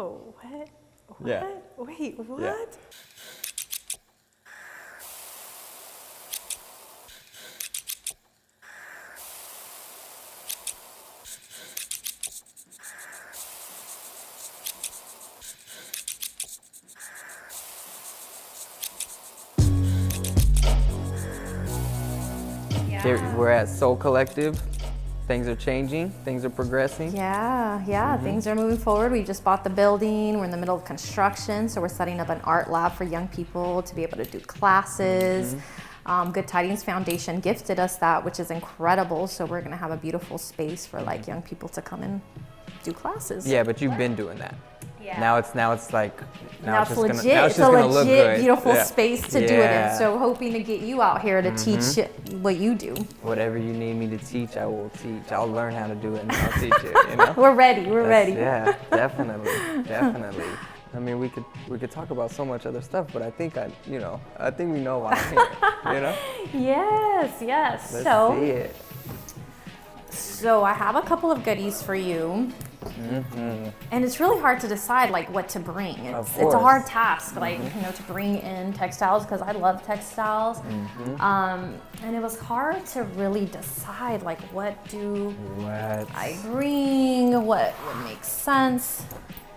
Oh, what? What? Yeah. Wait, what? Yeah. We're at Soul Collective. Things are changing, things are progressing. Yeah, things are moving forward. We just bought the building. We're in the middle of construction, so we're setting up an art lab for young people to be able to do classes. Good Tidings Foundation gifted us that, which is incredible. So we're gonna have a beautiful space for like young people to come and do classes. Yeah, but you've been doing that. Yeah. Now it's like Now it's just legit. Gonna, now it's It's just a gonna look legit, good. beautiful Yeah. space to do it in. Yeah. So hoping to get you out here to teach what you do. Whatever you need me to teach, I will teach. I'll learn how to do it and I'll teach it. You know. We're ready. We're ready. Yeah, definitely. I mean, we could talk about so much other stuff, but I think we know why I'm here. You know. Yes. Let's so see it. So I have a couple of goodies for you. And it's really hard to decide like what to bring. It's a hard task, like to bring in textiles because I love textiles. And it was hard to really decide like what I bring, what would make sense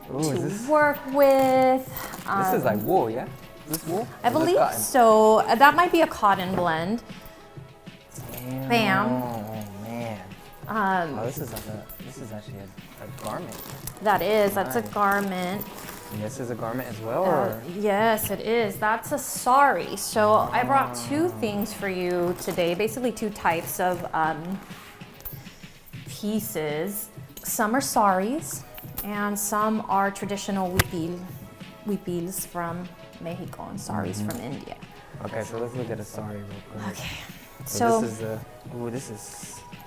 to work with. This is like wool, yeah? Is this wool? I believe so. That might be a cotton blend. Bam. Oh man. This is actually a garment. That's a garment. And this is a garment as well, or? Yes, it is. That's a sari. So I brought two things for you today, basically two types of pieces. Some are saris, and some are traditional huipils from Mexico and saris from India. Okay, so let's look at a sari real quick. Okay. So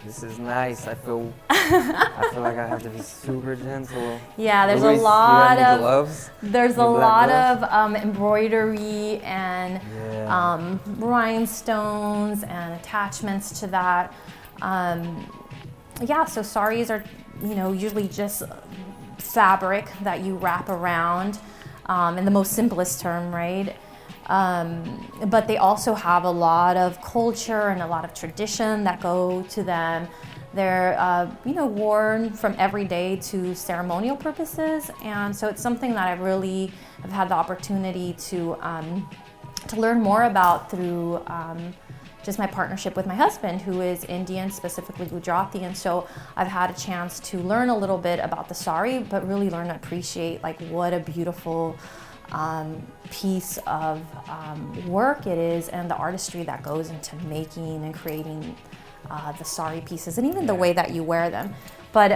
this is nice. I feel like I have to be super gentle. Yeah, there's Luis, a lot of gloves? there's a lot of embroidery and rhinestones and attachments to that. So saris are usually just fabric that you wrap around in the most simplest term, right? But they also have a lot of culture and a lot of tradition that go to them. They're, worn from everyday to ceremonial purposes. And so it's something that I really have had the opportunity to learn more about through just my partnership with my husband, who is Indian, specifically Gujarati. And so I've had a chance to learn a little bit about the sari, but really learn to appreciate like what a beautiful piece of work it is, and the artistry that goes into making and creating the sari pieces, and even the way that you wear them. But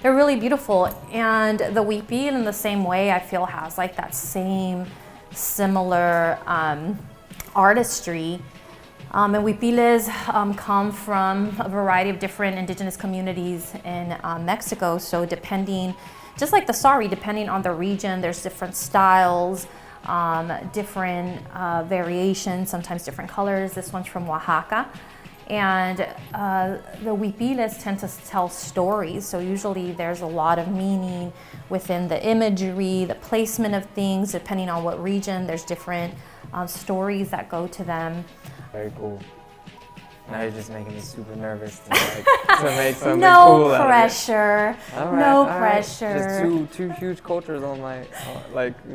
they're really beautiful, and the huipil in the same way I feel has like that same similar artistry. And huipiles come from a variety of different indigenous communities in Mexico. So just like the sari, depending on the region, there's different styles, different variations, sometimes different colors. This one's from Oaxaca. And the huipiles tend to tell stories. So usually there's a lot of meaning within the imagery, the placement of things, depending on what region. There's different stories that go to them. Very cool. Now you're just making me super nervous to make something No cool out of it. pressure. All right, no all pressure. Right. Just two huge cultures on my,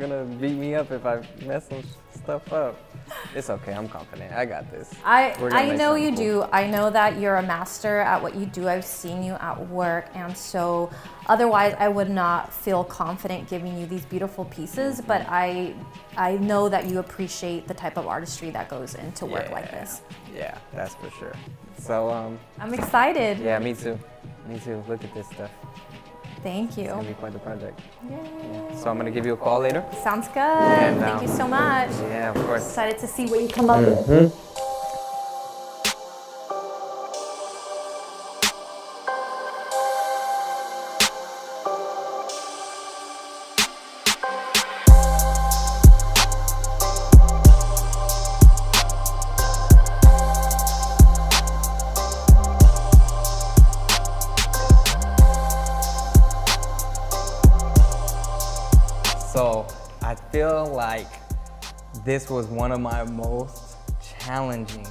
gonna beat me up if I mess some stuff up. It's okay, I'm confident. I got this. I know you do. I know that you're a master at what you do. I've seen you at work, and so otherwise I would not feel confident giving you these beautiful pieces, but I know that you appreciate the type of artistry that goes into work like this. Yeah, that's for sure. So I'm excited. Yeah, me too. Look at this stuff. Thank you. It's gonna be quite the project. Yay. Yeah. So I'm gonna give you a call later. Sounds good. And, Thank you so much. Yeah, of course. Excited to see what you come up with. So I feel like this was one of my most challenging,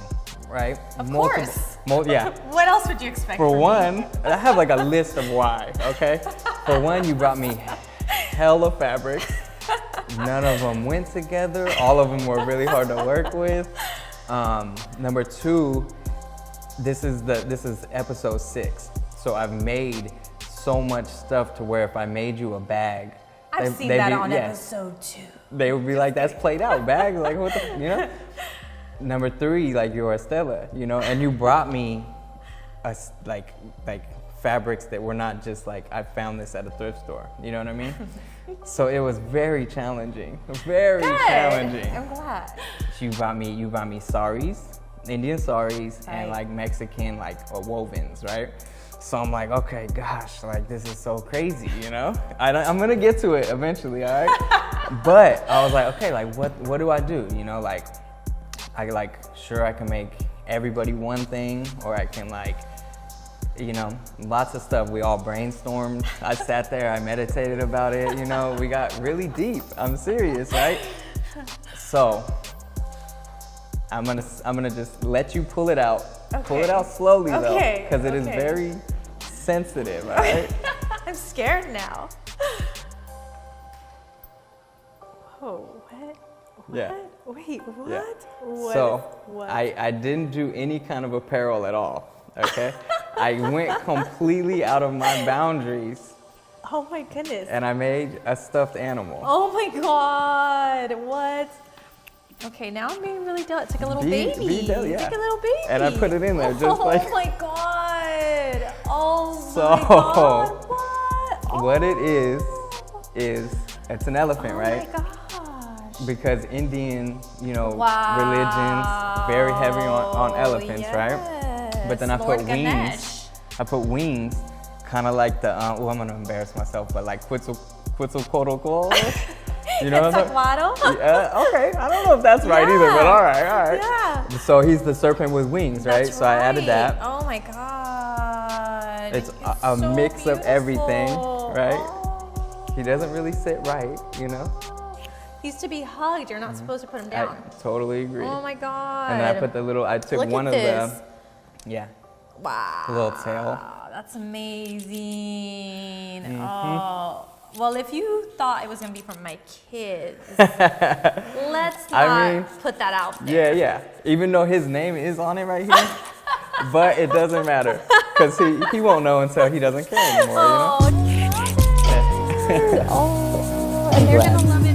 right? Of course. Yeah. What else would you expect? For from one, me? I have like a list of why, okay? For one, you brought me hella fabrics. None of them went together. All of them were really hard to work with. Number two, this is episode 6. So I've made so much stuff to where if I made you a bag, I've seen that on episode 2. They would be like, that's played out bag, like what the, you know? Number 3, like you're Estella, you know, and you brought me like fabrics that were not just like, I found this at a thrift store, you know what I mean? So it was very challenging, very challenging. I'm glad. You brought me saris, Indian saris, Right. and like Mexican like wovens, right? So I'm like, okay, gosh, like this is so crazy, you know? I'm gonna get to it eventually, all right? But I was like, okay, like what do I do? You know, like sure I can make everybody one thing, or I can like, you know, lots of stuff. We all brainstormed. I sat there, I meditated about it, you know, we got really deep. I'm serious, right? So I'm gonna just let you pull it out. Okay. Pull it out slowly though, Okay, because it is okay. very sensitive, all right? I'm scared now. Oh, what? Yeah. Wait, what? Yeah. What So is- what? I didn't do any kind of apparel at all, okay? I went completely out of my boundaries Oh my goodness. and I made a stuffed animal. Oh my God. What? Okay, now I'm being really delicate. It's like a little baby. yeah. It's like a little baby. And I put it in there just oh like. Oh my God. Oh So, my God. What? What it is it's an elephant, right? Oh my gosh. Because Indian, you know, Wow. religions, very heavy on elephants, right? But then I Lord put Ganesh. wings. I put wings, kind of like the, well, I'm gonna embarrass myself, but like Quetzalcoatl. You know what I'm Quetzalcoatl? Yeah, okay, I don't know if that's right either, but all right. Yeah. So he's the serpent with wings, right? That's So I added right. that. Oh my God. It's so a mix of everything, beautiful. right? Oh. He doesn't really sit right, you know? He used to be hugged. You're not supposed to put him down. I totally agree. Oh my God. And then I put I took Look one at of this. yeah, Wow. the little tail. That's amazing. Mm-hmm. Oh. Well, if you thought it was going to be from my kids, let's not put that out there. Yeah. Even though his name is on it right here, but it doesn't matter because he won't know until he doesn't care anymore, you know? Oh, and they're going to love it.